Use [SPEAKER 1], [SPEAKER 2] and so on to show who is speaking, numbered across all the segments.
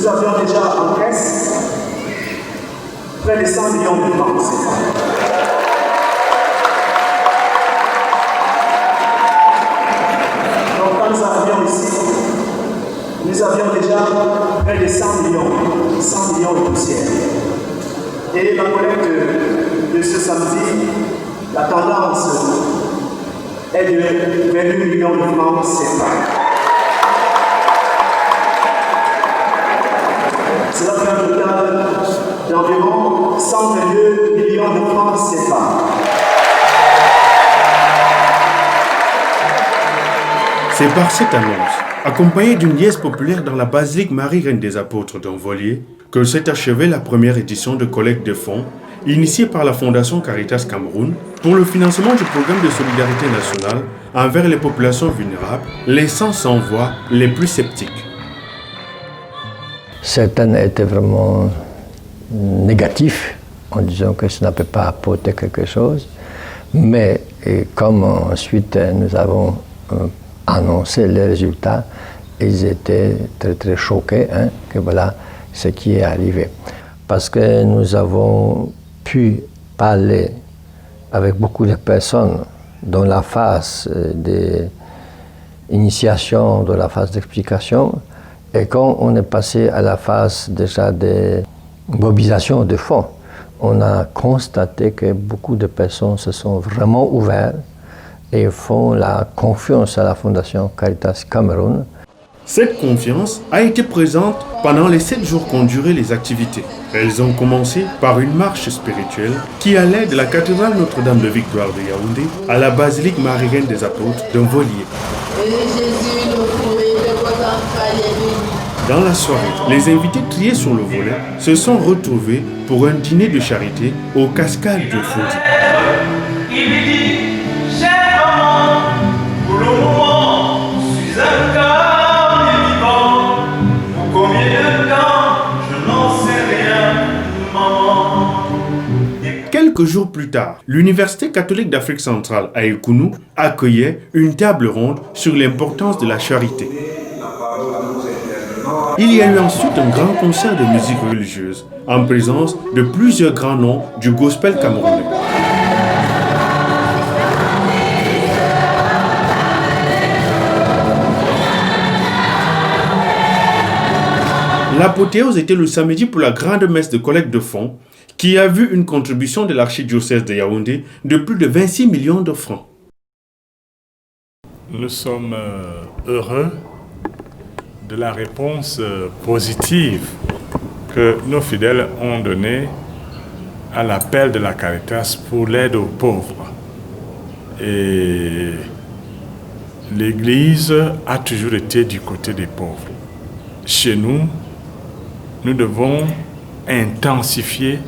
[SPEAKER 1] nous avions déjà en caisse près de 100 millions de francs CFA. Donc quand nous arrivions ici, nous avions déjà près de 100 millions de poussières. Et la collecte de ce samedi, la tendance est de 28 millions de francs CFA. Cela fait un total d'environ 122 millions de francs CFA.
[SPEAKER 2] C'est par cette annonce, accompagnée d'une liesse populaire dans la basilique Marie-Reine des Apôtres d'Envolier, que s'est achevée la première édition de collecte de fonds initiée par la Fondation Caritas Cameroun pour le financement du programme de solidarité nationale envers les populations vulnérables, laissant sans voix les plus sceptiques.
[SPEAKER 3] Certains étaient vraiment négatifs en disant que ça ne peut pas apporter quelque chose, mais comme ensuite nous avons annoncé les résultats, ils étaient très très choqués que voilà ce qui est arrivé. Parce que nous avons pu parler avec beaucoup de personnes dans la phase d'initiation, dans la phase d'explication, et quand on est passé à la phase déjà de mobilisation de fonds, on a constaté que beaucoup de personnes se sont vraiment ouvertes et font la confiance à la Fondation Caritas Cameroun.
[SPEAKER 2] Cette confiance a été présente pendant les 7 jours qu'ont duré les activités. Elles ont commencé par une marche spirituelle qui allait de la cathédrale Notre-Dame de Victoire de Yaoundé à la basilique Marie-Reine des Apôtres d'Envolier. Dans la soirée, les invités triés sur le volet se sont retrouvés pour un dîner de charité aux cascades de Fodi.
[SPEAKER 4] Il lui dit, chère maman, pour le moment, je suis un corps vivant. Pour combien de temps, je n'en sais rien, maman.
[SPEAKER 2] Quelques jours plus tard, l'Université catholique d'Afrique centrale à Ekounou accueillait une table ronde sur l'importance de la charité. Il y a eu ensuite un grand concert de musique religieuse en présence de plusieurs grands noms du gospel camerounais. L'apothéose était le samedi pour la grande messe de collecte de fonds qui a vu une contribution de l'archidiocèse de Yaoundé de plus de 26 millions de francs.
[SPEAKER 5] Nous sommes heureux de la réponse positive que nos fidèles ont donnée à l'appel de la Caritas pour l'aide aux pauvres. Et l'Église a toujours été du côté des pauvres. Chez nous, nous devons intensifier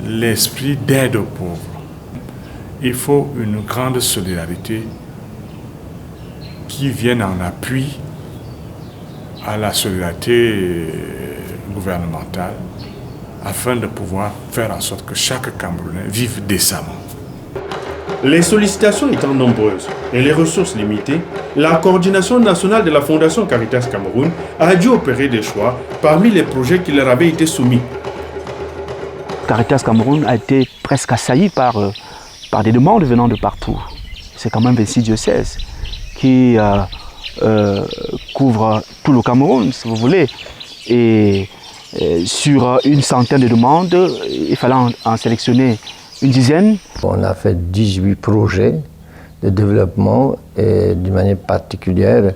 [SPEAKER 5] l'esprit d'aide aux pauvres. Il faut une grande solidarité qui vienne en appui à la solidarité gouvernementale afin de pouvoir faire en sorte que chaque Camerounais vive décemment.
[SPEAKER 2] Les sollicitations étant nombreuses et les ressources limitées, la coordination nationale de la Fondation Caritas Cameroun a dû opérer des choix parmi les projets qui leur avaient été soumis.
[SPEAKER 6] Caritas Cameroun a été presque assailli par des demandes venant de partout. C'est quand même 26 diocèses qui couvre tout le Cameroun, si vous voulez. Et sur une centaine de demandes, il fallait en sélectionner une dizaine.
[SPEAKER 3] On a fait 18 projets de développement et d'une manière particulière,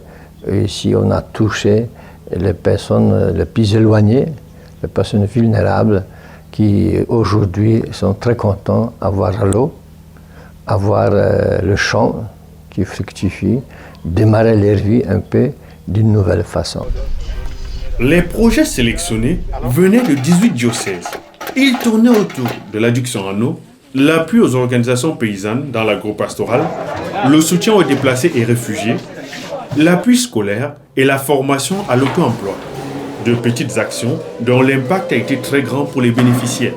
[SPEAKER 3] ici on a touché les personnes les plus éloignées, les personnes vulnérables qui aujourd'hui sont très contents d'avoir l'eau, avoir le champ qui fructifie, démarrer leur vie un peu d'une nouvelle façon.
[SPEAKER 2] Les projets sélectionnés venaient de 18 diocèses. Ils tournaient autour de l'adduction en eau, l'appui aux organisations paysannes dans l'agro-pastoral, le soutien aux déplacés et réfugiés, l'appui scolaire et la formation à l'auto-emploi. De petites actions dont l'impact a été très grand pour les bénéficiaires.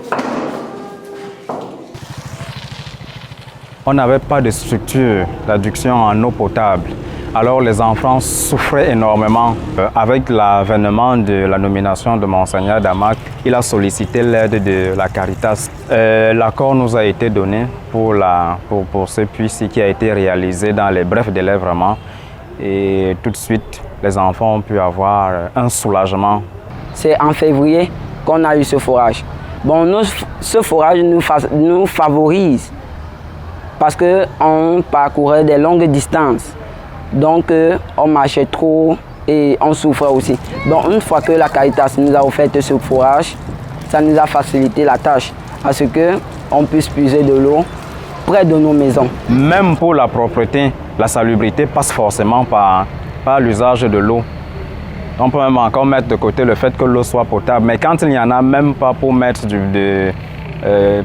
[SPEAKER 7] On n'avait pas de structure d'adduction en eau potable. Alors les enfants souffraient énormément. Avec l'avènement de la nomination de Monseigneur Damak, il a sollicité l'aide de la Caritas. L'accord nous a été donné pour ce puits qui a été réalisé dans les brefs délais vraiment. Et tout de suite, les enfants ont pu avoir un soulagement.
[SPEAKER 8] C'est en février qu'on a eu ce forage. Bon, ce forage nous favorise parce qu'on parcourait des longues distances. Donc, on marchait trop et on souffrait aussi. Donc, une fois que la Caritas nous a offert ce forage, ça nous a facilité la tâche à ce qu'on puisse puiser de l'eau près de nos maisons.
[SPEAKER 7] Même pour la propreté, la salubrité passe forcément par l'usage de l'eau. On peut même encore mettre de côté le fait que l'eau soit potable, mais quand il n'y en a même pas pour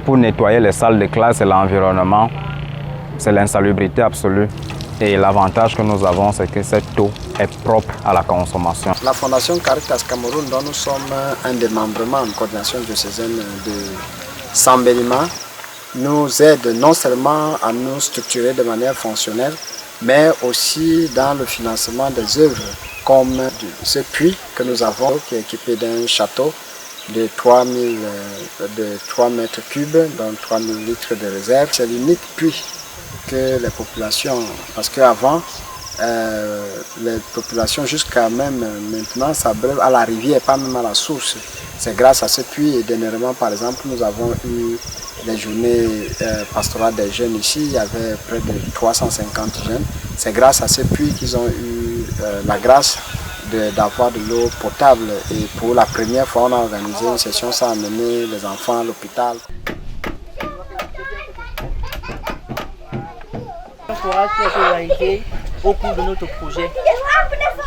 [SPEAKER 7] pour nettoyer les salles de classe et l'environnement, c'est l'insalubrité absolue. Et l'avantage que nous avons, c'est que cette eau est propre à la consommation.
[SPEAKER 9] La Fondation Caritas Cameroun, dont nous sommes un des membrements en coordination diocésaine de Sambelima, nous aide non seulement à nous structurer de manière fonctionnelle, mais aussi dans le financement des œuvres, comme ce puits que nous avons, qui est équipé d'un château de 3 mètres cubes, dont 3000 litres de réserve. C'est l'unique puits que les populations, parce qu'avant, les populations jusqu'à même maintenant s'abreuvent à la rivière, pas même à la source. C'est grâce à ce puits et dernièrement, par exemple, nous avons eu les journées pastorales des jeunes ici, il y avait près de 350 jeunes. C'est grâce à ce puits qu'ils ont eu la grâce d'avoir de l'eau potable. Et pour la première fois, on a organisé une session sans amener les enfants à l'hôpital.
[SPEAKER 10] Un forage qui a été réalisé au cours de notre projet.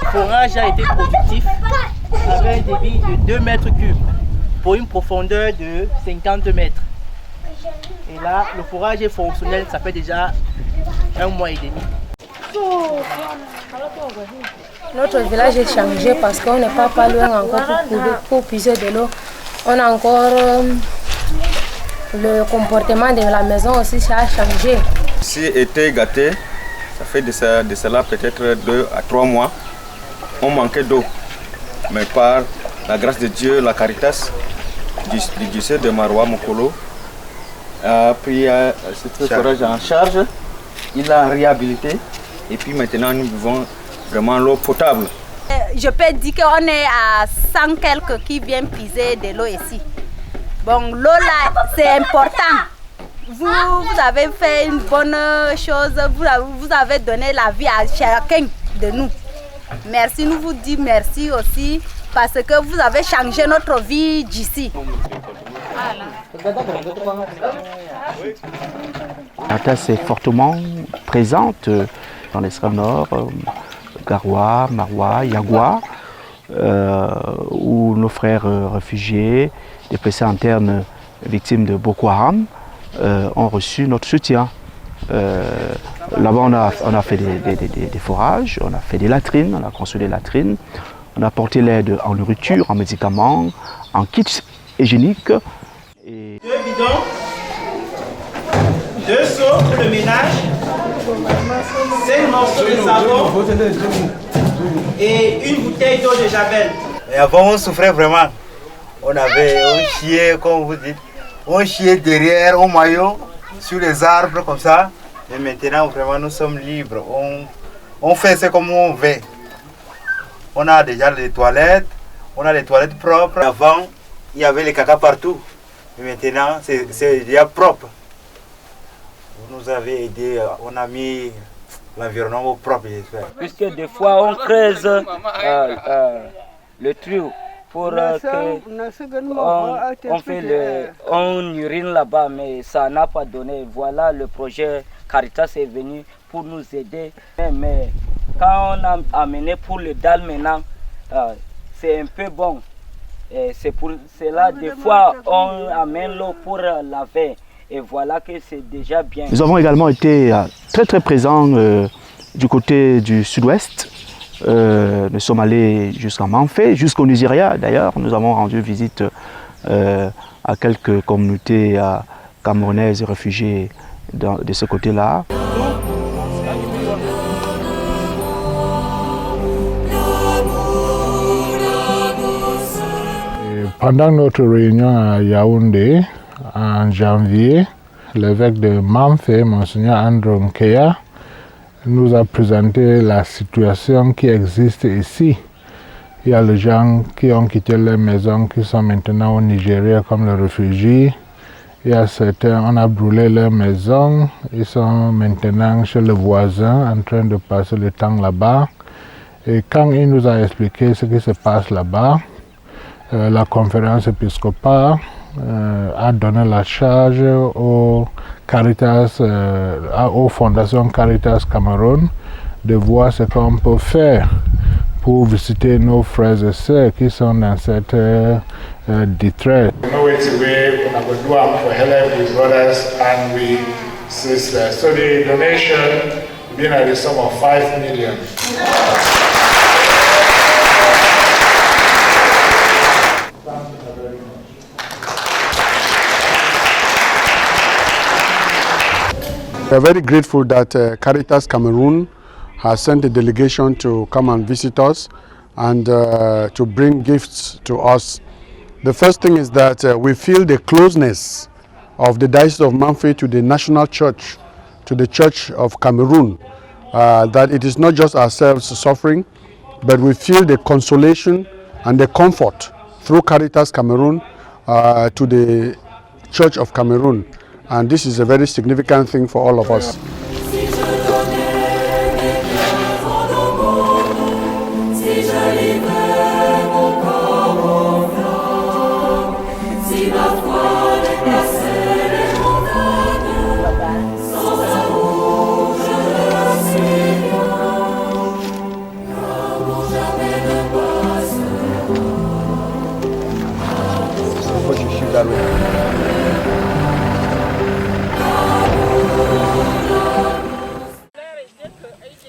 [SPEAKER 10] Le forage a été productif avec un débit de 2 mètres cubes pour une profondeur de 50 mètres. Et là, le forage est fonctionnel, ça fait déjà 1 mois et demi.
[SPEAKER 11] Notre village est changé parce qu'on n'est pas loin encore pour puiser de l'eau. On a encore le comportement de la maison aussi, ça a changé.
[SPEAKER 12] Si été gâté, ça fait de cela peut-être 2 à 3 mois. On manquait d'eau. Mais par la grâce de Dieu, la Caritas du diocèse de Maroua Mokolo a pris ce forage en charge. Il l'a réhabilité. Et puis maintenant, nous buvons vraiment l'eau potable.
[SPEAKER 13] Je peux dire qu'on est à 100 quelques qui viennent puiser de l'eau ici. Bon, l'eau là, c'est important. Vous avez fait une bonne chose, vous avez donné la vie à chacun de nous. Merci, nous vous disons merci aussi parce que vous avez changé notre vie d'ici.
[SPEAKER 6] La Caritas est fortement présente dans l'extrême nord, Garoua, Maroua, Yagua, où nos frères réfugiés, déplacés internes victimes de Boko Haram, ont reçu notre soutien. Là-bas, on a fait des forages, on a fait des latrines, on a construit des latrines, on a porté l'aide en nourriture, en médicaments, en kits hygiéniques. Et...
[SPEAKER 10] 2 bidons, 2 seaux pour le ménage, 5 morceaux de savon et une bouteille d'eau de Javel.
[SPEAKER 14] Et avant, on souffrait vraiment. On chiait, comme vous dites, on chiait derrière au maillot, sur les arbres comme ça. Et maintenant, vraiment, nous sommes libres. On fait ce comme on veut. On a déjà les toilettes, on a les toilettes propres. Avant, il y avait les caca partout. Et maintenant, c'est déjà propre. Vous nous avez aidé, on a mis l'environnement propre, j'espère.
[SPEAKER 8] Puisque des fois, on creuse le trou pour on urine là-bas, mais ça n'a pas donné. Voilà, le projet Caritas est venu pour nous aider. Mais quand on a amené pour le dalle maintenant, c'est un peu bon. C'est pour cela, des fois, on amène l'eau pour laver. Et voilà que c'est déjà bien.
[SPEAKER 6] Nous avons également été très présents du côté du sud-ouest. Nous sommes allés jusqu'à Manfé, jusqu'au Nigeria d'ailleurs. Nous avons rendu visite à quelques communautés camerounaises et réfugiées de ce côté-là.
[SPEAKER 15] Pendant notre réunion à Yaoundé, en janvier, l'évêque de Mamfé, Monseigneur Andrew Nkeya, nous a présenté la situation qui existe ici. Il y a les gens qui ont quitté leurs maisons, qui sont maintenant au Nigeria comme les réfugiés. Il y a certains, on a brûlé leurs maisons, ils sont maintenant chez le voisin en train de passer le temps là-bas. Et quand il nous a expliqué ce qui se passe là-bas, la conférence épiscopale a donné la charge aux Caritas, aux fondations Caritas Cameroun de voir ce qu'on peut faire pour visiter nos frères et sœurs qui sont dans cette détresse.
[SPEAKER 16] No way to wait, we will do for help with brothers and we sisters. So the donation being at the sum of 5 million.
[SPEAKER 17] We are very grateful that Caritas Cameroon has sent a delegation to come and visit us and to bring gifts to us. The first thing is that we feel the closeness of the Diocese of Mamfé to the national church, to the Church of Cameroon, that it is not just ourselves suffering, but we feel the consolation and the comfort through Caritas Cameroon to the Church of Cameroon. And this is a very significant thing for all of us.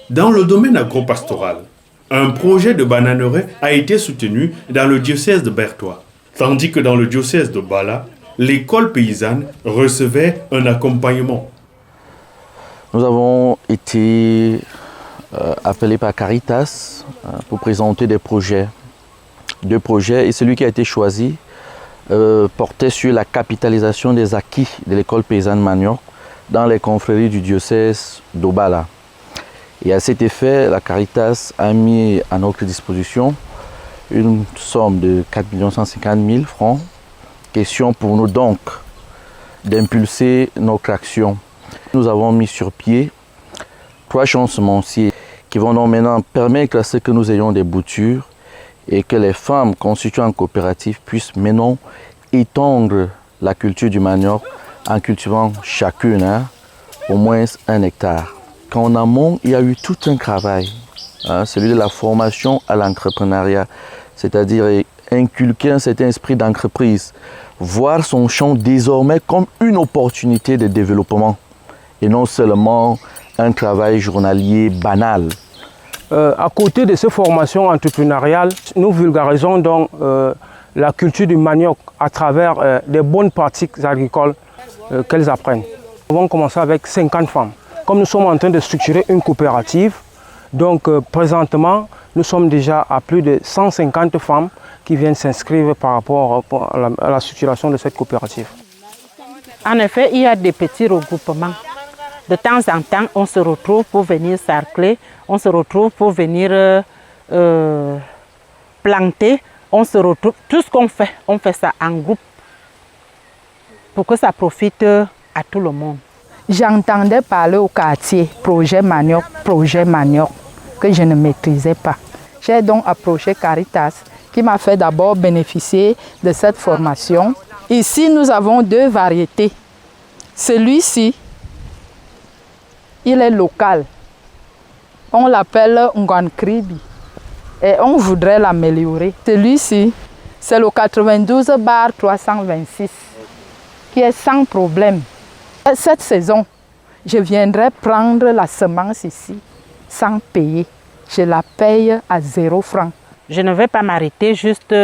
[SPEAKER 2] Dans le domaine agropastoral, un projet de bananerai a été soutenu dans le diocèse de Bertois, tandis que dans le diocèse de Bala, l'école paysanne recevait un accompagnement.
[SPEAKER 6] Nous avons été appelés par Caritas pour présenter des projets. Deux projets, et celui qui a été choisi portait sur la capitalisation des acquis de l'école paysanne Manioc dans les confréries du diocèse d'Obala. Et à cet effet, la Caritas a mis à notre disposition une somme de 4 150 000 francs. Question pour nous donc d'impulser notre action. Nous avons mis sur pied 3 champs semenciers qui vont donc maintenant permettre à ce que nous ayons des boutures et que les femmes constituant une coopérative puissent maintenant étendre la culture du manioc en cultivant chacune au moins 1 hectare. En amont, il y a eu tout un travail, celui de la formation à l'entrepreneuriat, c'est-à-dire inculquer un certain esprit d'entreprise, voir son champ désormais comme une opportunité de développement et non seulement un travail journalier banal.
[SPEAKER 18] À côté de ces formations entrepreneuriales, nous vulgarisons donc la culture du manioc à travers des bonnes pratiques agricoles qu'elles apprennent. Nous avons commencé avec 50 femmes. Comme nous sommes en train de structurer une coopérative, donc présentement, nous sommes déjà à plus de 150 femmes qui viennent s'inscrire par rapport à la structuration de cette coopérative.
[SPEAKER 19] En effet, il y a des petits regroupements. De temps en temps, on se retrouve pour venir sarcler, on se retrouve pour venir planter, on se retrouve, tout ce qu'on fait, on fait ça en groupe pour que ça profite à tout le monde.
[SPEAKER 20] J'entendais parler au quartier projet manioc, que je ne maîtrisais pas. J'ai donc approché Caritas, qui m'a fait d'abord bénéficier de cette formation. Ici, nous avons 2 variétés. Celui-ci, il est local. On l'appelle Ngwankribi et on voudrait l'améliorer. Celui-ci, c'est le 92/326 qui est sans problème. Cette saison, je viendrai prendre la semence ici sans payer. Je la paye à 0 francs.
[SPEAKER 19] Je ne vais pas m'arrêter juste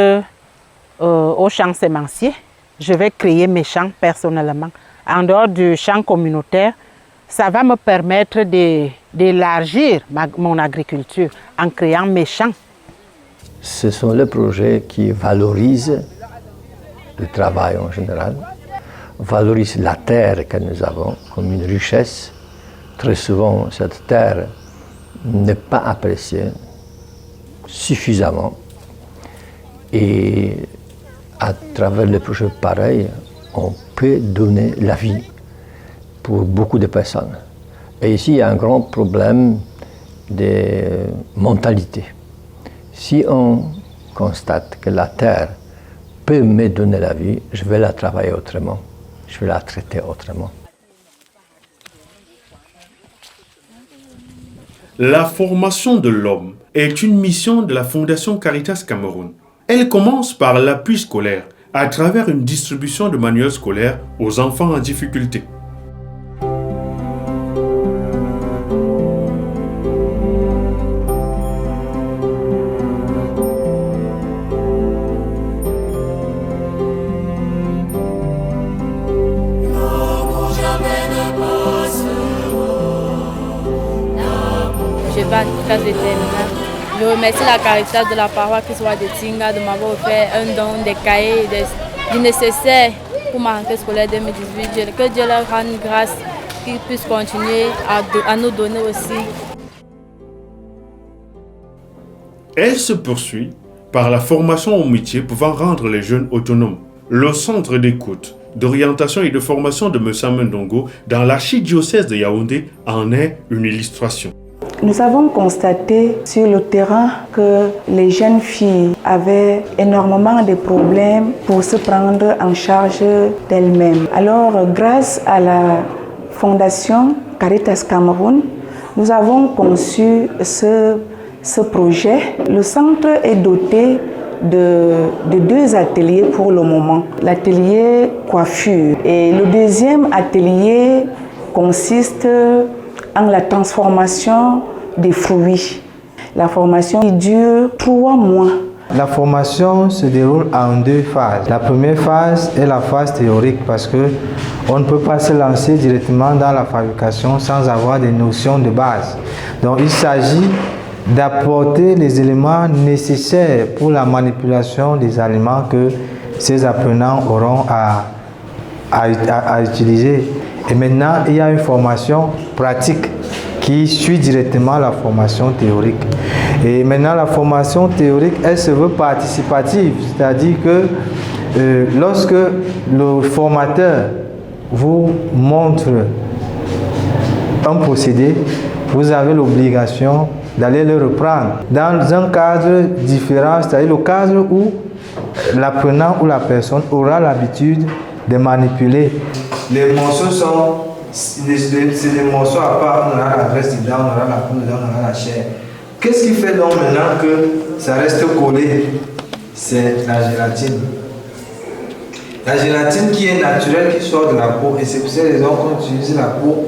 [SPEAKER 19] au champ sémencier. Je vais créer mes champs personnellement. En dehors du champ communautaire, ça va me permettre d'élargir mon agriculture en créant mes champs.
[SPEAKER 3] Ce sont les projets qui valorisent le travail en général, valorise la terre que nous avons comme une richesse. Très souvent, cette terre n'est pas appréciée suffisamment. Et à travers les projets pareils, on peut donner la vie pour beaucoup de personnes. Et ici, il y a un grand problème de mentalité. Si on constate que la terre peut me donner la vie, je vais la travailler autrement, je vais la traiter autrement.
[SPEAKER 2] La formation de l'homme est une mission de la Fondation Caritas Cameroun. Elle commence par l'appui scolaire à travers une distribution de manuels scolaires aux enfants en difficulté.
[SPEAKER 11] Je vais en classe de terminale. Je remercie la Caritas de la paroisse qui soit de Tinga de m'avoir offert un don des cahiers du nécessaire pour ma rentrée scolaire 2018. Que Dieu leur rende grâce, qu'ils puissent continuer à nous donner aussi.
[SPEAKER 2] Elle se poursuit par la formation au métier pouvant rendre les jeunes autonomes. Le centre d'écoute, d'orientation et de formation de M. Ndongo dans l'archidiocèse de Yaoundé en est une illustration.
[SPEAKER 21] Nous avons constaté sur le terrain que les jeunes filles avaient énormément de problèmes pour se prendre en charge d'elles-mêmes. Alors, grâce à la Fondation Caritas Cameroun, nous avons conçu ce projet. Le centre est doté de 2 ateliers pour le moment. L'atelier coiffure et le deuxième atelier consiste en la transformation des fruits. La formation dure 3 mois.
[SPEAKER 22] La formation se déroule en 2 phases. La première phase est la phase théorique parce qu'on ne peut pas se lancer directement dans la fabrication sans avoir des notions de base. Donc il s'agit d'apporter les éléments nécessaires pour la manipulation des aliments que ces apprenants auront à utiliser. Et maintenant, il y a une formation pratique qui suit directement la formation théorique. Et maintenant, la formation théorique, elle se veut participative, c'est-à-dire que lorsque le formateur vous montre un procédé, vous avez l'obligation d'aller le reprendre dans un cadre différent, c'est-à-dire le cadre où l'apprenant ou la personne aura l'habitude de manipuler. Les morceaux c'est des morceaux à part, on aura la graisse dedans, on aura la peau dedans, on aura la chair. Qu'est-ce qui fait donc maintenant que ça reste collé? C'est la gélatine. La gélatine qui est naturelle, qui sort de la peau, et c'est pour cette raison qu'on utilise la peau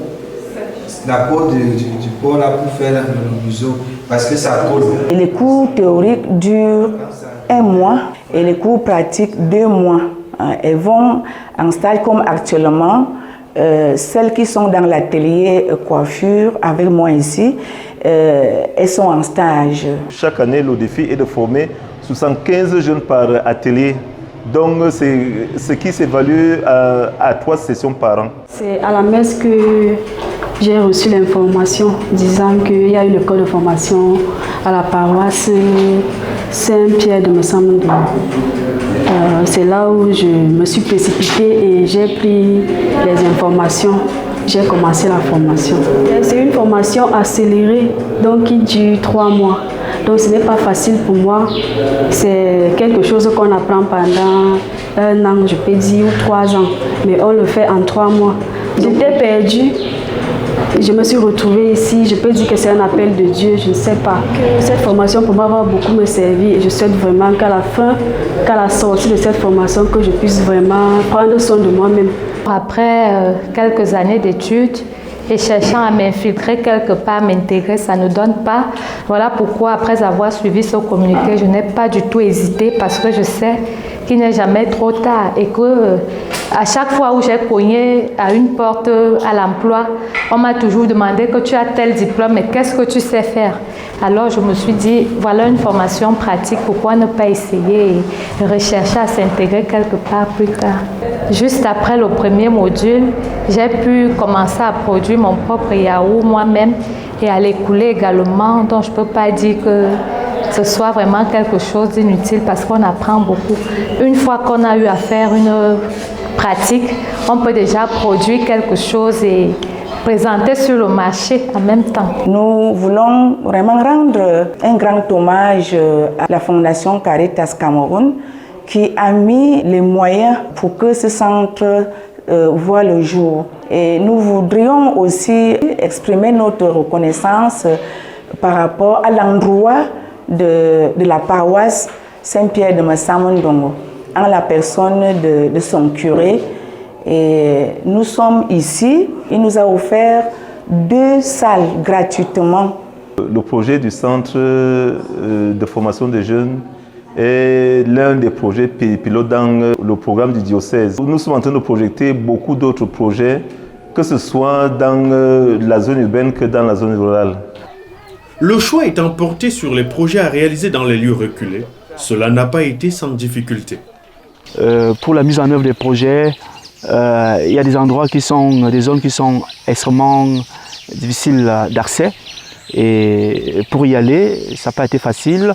[SPEAKER 22] du porc là pour faire le museau, parce que ça colle.
[SPEAKER 21] Et les cours théoriques durent 1 mois et les cours pratiques 2 mois. Elles vont en stage comme actuellement. Celles qui sont dans l'atelier coiffure avec moi ici, elles sont en stage.
[SPEAKER 23] Chaque année, le défi est de former 75 jeunes par atelier. Donc, c'est ce qui s'évalue à 3 sessions par an.
[SPEAKER 24] C'est à la messe que j'ai reçu l'information disant qu'il y a une école de formation à la paroisse Saint-Pierre de Messamendo. C'est là où je me suis précipitée et j'ai pris les informations. J'ai commencé la formation. C'est une formation accélérée, donc qui dure 3 mois. Donc ce n'est pas facile pour moi. C'est quelque chose qu'on apprend pendant 1 an, je peux dire, ou 3 ans. Mais on le fait en 3 mois. J'étais perdue. Je me suis retrouvée ici, je peux dire que c'est un appel de Dieu, je ne sais pas. Cette formation pour moi va beaucoup me servir et je souhaite vraiment qu'à la fin, qu'à la sortie de cette formation, que je puisse vraiment prendre soin de moi-même.
[SPEAKER 25] Après quelques années d'études et cherchant à m'infiltrer quelque part, m'intégrer, ça ne donne pas. Voilà pourquoi après avoir suivi ce communiqué, je n'ai pas du tout hésité parce que je sais qu'il n'est jamais trop tard et que À chaque fois où j'ai cogné à une porte à l'emploi, on m'a toujours demandé que tu as tel diplôme, mais qu'est-ce que tu sais faire? Alors je me suis dit, voilà une formation pratique, pourquoi ne pas essayer et rechercher à s'intégrer quelque part plus tard. Juste après le premier module, j'ai pu commencer à produire mon propre yaourt moi-même et à l'écouler également, donc je ne peux pas dire que ce soit vraiment quelque chose d'inutile parce qu'on apprend beaucoup. Une fois qu'on a eu à faire une pratique, on peut déjà produire quelque chose et présenter sur le marché en même temps.
[SPEAKER 21] Nous voulons vraiment rendre un grand hommage à la Fondation Caritas Cameroun qui a mis les moyens pour que ce centre voit le jour. Et nous voudrions aussi exprimer notre reconnaissance par rapport à l'endroit de la paroisse Saint-Pierre de Massamondongo, en la personne de son curé. Et nous sommes ici, il nous a offert 2 salles gratuitement.
[SPEAKER 23] Le projet du centre de formation des jeunes est l'un des projets pilotes dans le programme du diocèse. Nous sommes en train de projeter beaucoup d'autres projets, que ce soit dans la zone urbaine que dans la zone rurale.
[SPEAKER 2] Le choix étant porté sur les projets à réaliser dans les lieux reculés, cela n'a pas été sans difficulté.
[SPEAKER 6] Pour la mise en œuvre des projets, il y a des endroits des zones qui sont extrêmement difficiles d'accès. Et pour y aller, ça n'a pas été facile.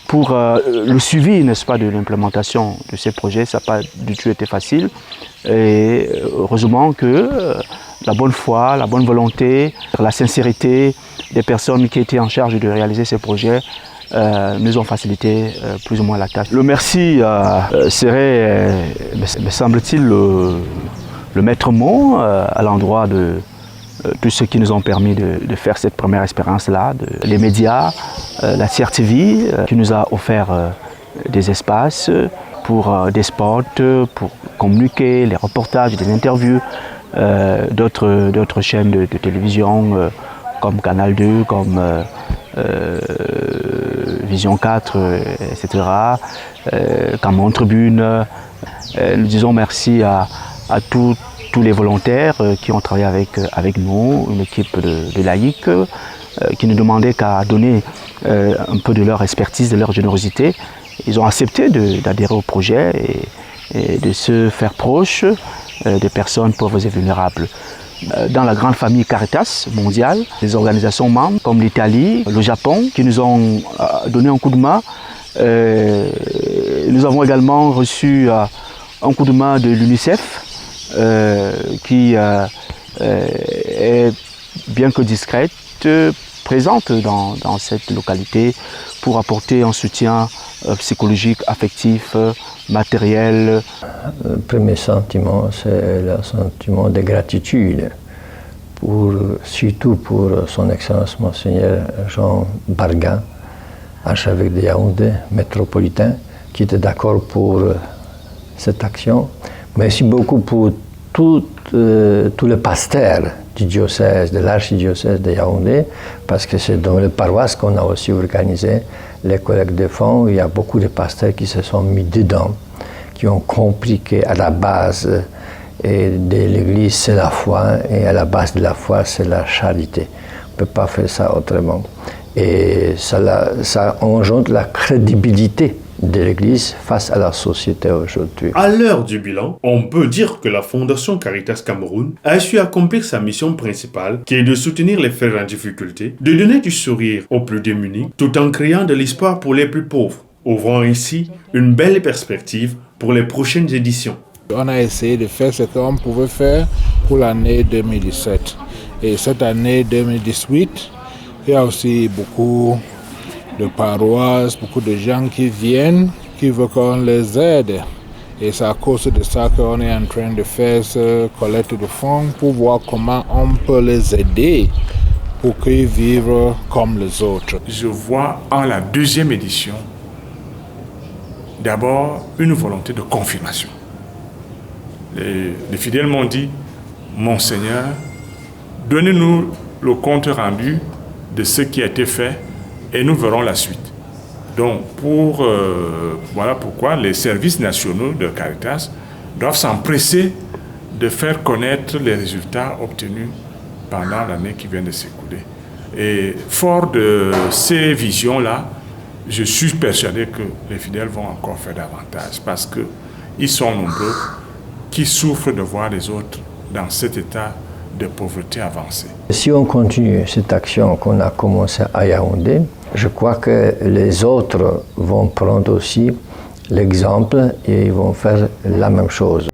[SPEAKER 6] Pour le suivi, n'est-ce pas, de l'implémentation de ces projets, ça n'a pas du tout été facile. Et heureusement que la bonne foi, la bonne volonté, la sincérité des personnes qui étaient en charge de réaliser ces projets nous ont facilité plus ou moins la tâche. Le merci serait, me semble-t-il, le maître mot à l'endroit de tous ceux qui nous ont permis de faire cette première expérience-là, les médias, la CRTV qui nous a offert des espaces pour des spots, pour communiquer, les reportages, des interviews, d'autres chaînes de télévision comme Canal 2, comme Vision 4, etc., Cameroun Tribune. Nous disons merci à tous les volontaires qui ont travaillé avec nous, une équipe de laïcs qui ne demandaient qu'à donner un peu de leur expertise, de leur générosité. Ils ont accepté d'adhérer au projet et de se faire proche des personnes pauvres et vulnérables. Dans la grande famille Caritas mondiale, les organisations membres comme l'Italie, le Japon, qui nous ont donné un coup de main. Nous avons également reçu un coup de main de l'UNICEF, qui est, bien que discrète, présente dans cette localité pour apporter un soutien psychologique, affectif, matériel.
[SPEAKER 3] Le premier sentiment, c'est le sentiment de gratitude, surtout pour son Excellence Monseigneur Jean Barga, archevêque de Yaoundé, métropolitain, qui était d'accord pour cette action. Merci beaucoup pour tous les pasteurs du diocèse, de l'archidiocèse de Yaoundé, parce que c'est dans les paroisses qu'on a aussi organisé les collectes de fonds. Il y a beaucoup de pasteurs qui se sont mis dedans, qui ont compris qu'à la base de l'Église, c'est la foi, et à la base de la foi, c'est la charité. On ne peut pas faire ça autrement. Et ça engendre la crédibilité de l'Église face à la société aujourd'hui.
[SPEAKER 2] À l'heure du bilan, on peut dire que la Fondation Caritas Cameroun a su accomplir sa mission principale, qui est de soutenir les frères en difficulté, de donner du sourire aux plus démunis, tout en créant de l'espoir pour les plus pauvres, ouvrant ainsi une belle perspective pour les prochaines éditions.
[SPEAKER 15] On a essayé de faire ce qu'on pouvait faire pour l'année 2017. Et cette année 2018, il y a aussi beaucoup de paroisses, beaucoup de gens qui viennent, qui veulent qu'on les aide. Et c'est à cause de ça qu'on est en train de faire ce collecte de fonds pour voir comment on peut les aider pour qu'ils vivent comme les autres.
[SPEAKER 16] Je vois en la deuxième édition d'abord une volonté de confirmation. Les fidèles m'ont dit, Monseigneur, donnez-nous le compte rendu de ce qui a été fait et nous verrons la suite. Donc, voilà pourquoi les services nationaux de Caritas doivent s'empresser de faire connaître les résultats obtenus pendant l'année qui vient de s'écouler. Et fort de ces visions-là, je suis persuadé que les fidèles vont encore faire davantage parce qu'ils sont nombreux qui souffrent de voir les autres dans cet état de pauvreté avancée.
[SPEAKER 3] Si on continue cette action qu'on a commencée à Yaoundé, je crois que les autres vont prendre aussi l'exemple et ils vont faire la même chose.